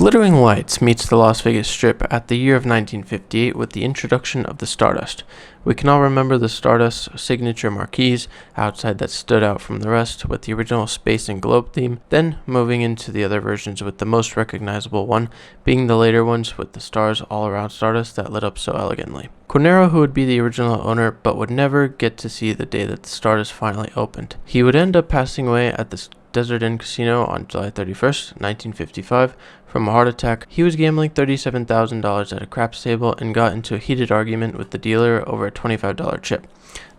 Glittering Lights meets the Las Vegas Strip at the year of 1958 with the introduction of the Stardust. We can all remember the Stardust signature marquees outside that stood out from the rest with the original space and globe theme, then moving into the other versions with the most recognizable one being the later ones with the stars all around Stardust that lit up so elegantly. Cornero, who would be the original owner but would never get to see the day that the Stardust finally opened. He would end up passing away at the Desert Inn Casino on July 31st, 1955, from a heart attack. He was gambling $37,000 at a craps table and got into a heated argument with the dealer over a $25 chip.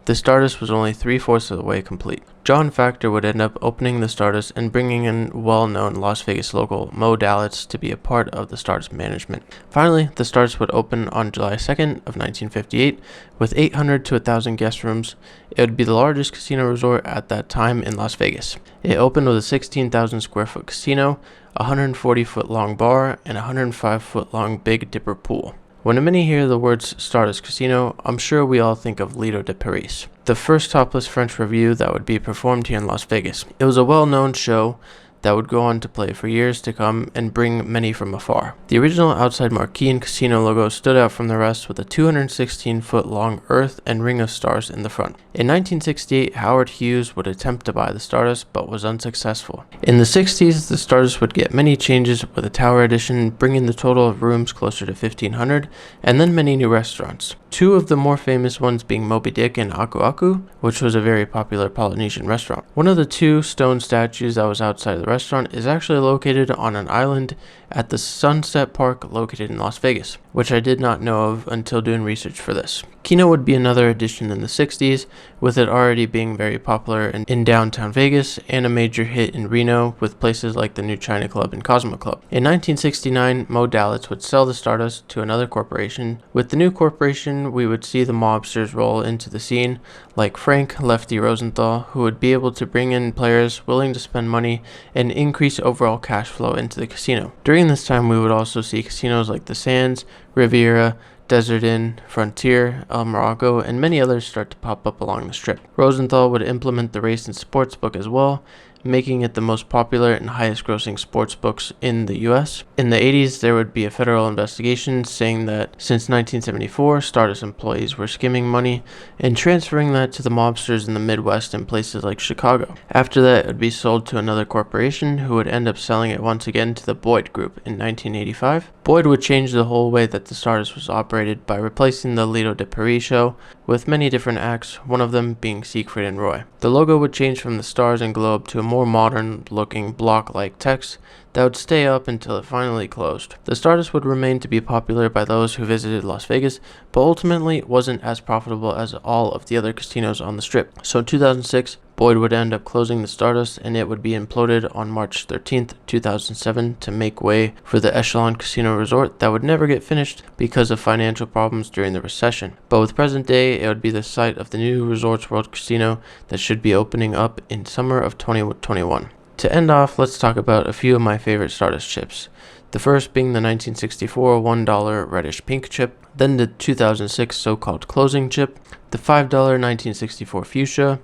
The Stardust was only 3/4 of the way complete. John Factor would end up opening the Stardust and bringing in well-known Las Vegas local Mo Dalitz to be a part of the Stardust management. Finally, the Stardust would open on July 2nd of 1958 with 800 to 1,000 guest rooms. It would be the largest casino resort at that time in Las Vegas. It opened with a 16,000 square foot casino, a 140-foot long bar, and a 105-foot long Big Dipper pool. When many hear the words Stardust Casino, I'm sure we all think of Lido de Paris, the first topless French revue that would be performed here in Las Vegas. It was a well-known show that would go on to play for years to come and bring many from afar. The original outside marquee and casino logo stood out from the rest with a 216-foot long earth and ring of stars in the front. In 1968, Howard Hughes would attempt to buy the Stardust but was unsuccessful. In the 60s, the Stardust would get many changes with a tower addition, bringing the total of rooms closer to 1,500, and then many new restaurants. Two of the more famous ones being Moby Dick and Aku Aku, which was a very popular Polynesian restaurant. One of the two stone statues that was outside of the restaurant is actually located on an island at the Sunset Park located in Las Vegas, which I did not know of until doing research for this. Kino would be another addition in the 60s, with it already being very popular in downtown Vegas and a major hit in Reno with places like the New China Club and Cosmo Club. In 1969, Mo Dalitz would sell the Stardust to another corporation. With the new corporation, we would see the mobsters roll into the scene, like Frank Lefty Rosenthal, who would be able to bring in players willing to spend money and increase overall cash flow into the casino. During this time, we would also see casinos like the Sands, Riviera, Desert Inn, Frontier, El Morocco, and many others start to pop up along the strip. Rosenthal would implement the race and sports book as well, making it the most popular and highest grossing sports books in the US. In the 80s, there would be a federal investigation saying that since 1974, Stardust employees were skimming money and transferring that to the mobsters in the Midwest and places like Chicago. After that, it would be sold to another corporation who would end up selling it once again to the Boyd Group in 1985. Boyd would change the whole way that the Stardust was operated by replacing the Lido de Paris show with many different acts, one of them being Siegfried and Roy. The logo would change from the stars and globe to a more modern looking block-like text that would stay up until it finally closed. The Stardust would remain to be popular by those who visited Las Vegas, but ultimately wasn't as profitable as all of the other casinos on the strip. So in 2006, Boyd would end up closing the Stardust and it would be imploded on March 13th, 2007 to make way for the Echelon Casino Resort that would never get finished because of financial problems during the recession. But with present day, it would be the site of the new Resorts World Casino that should be opening up in summer of 2021. To end off, let's talk about a few of my favorite Stardust chips. The first being the 1964 $1 reddish pink chip, then the 2006 so-called closing chip, the $5 1964 fuchsia,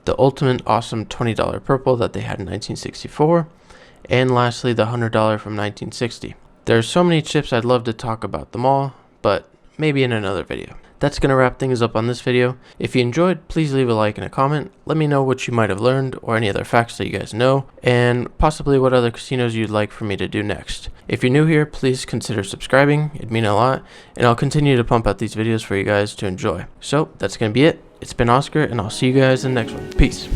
the ultimate awesome $20 purple that they had in 1964, and lastly the $100 from 1960. There are so many chips I'd love to talk about them all, but maybe in another video. That's going to wrap things up on this video. If you enjoyed, please leave a like and a comment. Let me know what you might have learned or any other facts that you guys know, and possibly what other casinos you'd like for me to do next. If you're new here, please consider subscribing. It'd mean a lot, and I'll continue to pump out these videos for you guys to enjoy. So that's going to be it. It's been Oscar, and I'll see you guys in the next one. Peace.